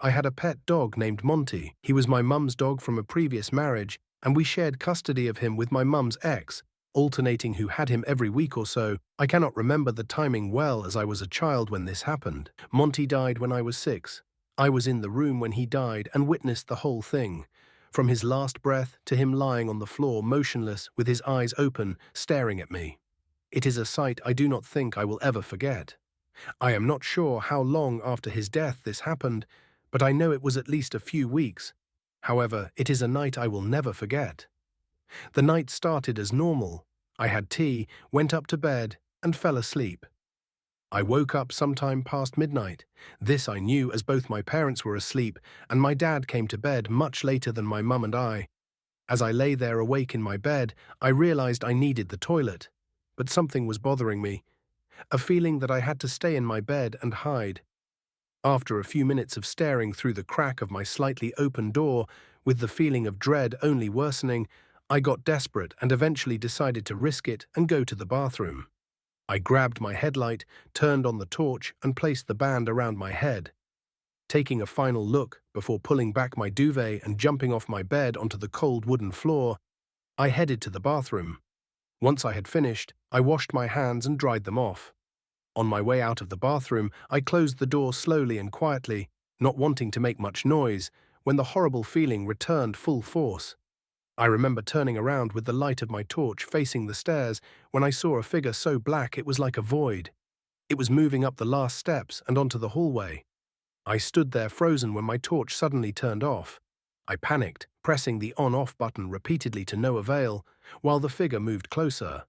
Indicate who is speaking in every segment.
Speaker 1: I had a pet dog named Monty. He was my mum's dog from a previous marriage, and we shared custody of him with my mum's ex, alternating who had him every week or so. I cannot remember the timing well as I was a child when this happened. Monty died when I was 6. I was in the room when he died and witnessed the whole thing. From his last breath to him lying on the floor motionless with his eyes open, staring at me. It is a sight I do not think I will ever forget. I am not sure how long after his death this happened, but I know it was at least a few weeks. However, it is a night I will never forget. The night started as normal. I had tea, went up to bed, and fell asleep. I woke up sometime past midnight. This I knew as both my parents were asleep, and my dad came to bed much later than my mum and I. As I lay there awake in my bed, I realized I needed the toilet. But something was bothering me, a feeling that I had to stay in my bed and hide. After a few minutes of staring through the crack of my slightly open door, with the feeling of dread only worsening, I got desperate and eventually decided to risk it and go to the bathroom. I grabbed my headlight, turned on the torch, and placed the band around my head. Taking a final look before pulling back my duvet and jumping off my bed onto the cold wooden floor, I headed to the bathroom. Once I had finished, I washed my hands and dried them off. On my way out of the bathroom, I closed the door slowly and quietly, not wanting to make much noise, when the horrible feeling returned full force. I remember turning around with the light of my torch facing the stairs when I saw a figure so black it was like a void. It was moving up the last steps and onto the hallway. I stood there frozen when my torch suddenly turned off. I panicked, pressing the on-off button repeatedly to no avail, while the figure moved closer.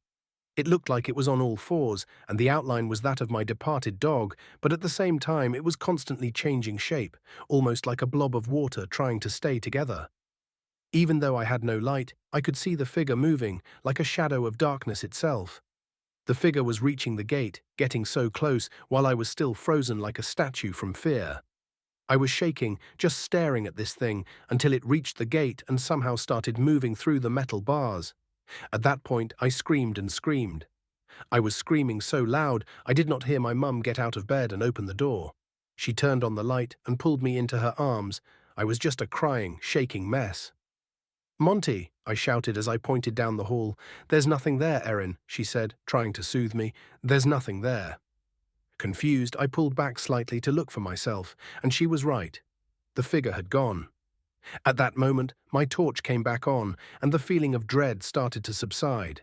Speaker 1: It looked like it was on all fours, and the outline was that of my departed dog, but at the same time it was constantly changing shape, almost like a blob of water trying to stay together. Even though I had no light, I could see the figure moving, like a shadow of darkness itself. The figure was reaching the gate, getting so close, while I was still frozen like a statue from fear. I was shaking, just staring at this thing, until it reached the gate and somehow started moving through the metal bars. At that point, I screamed and screamed. I was screaming so loud, I did not hear my mum get out of bed and open the door. She turned on the light and pulled me into her arms. I was just a crying, shaking mess. "Monty," I shouted as I pointed down the hall. "There's nothing there, Erin," she said, trying to soothe me. "There's nothing there." Confused, I pulled back slightly to look for myself, and she was right. The figure had gone. At that moment, my torch came back on, and the feeling of dread started to subside.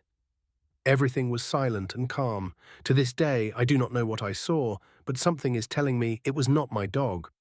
Speaker 1: Everything was silent and calm. To this day, I do not know what I saw, but something is telling me it was not my dog.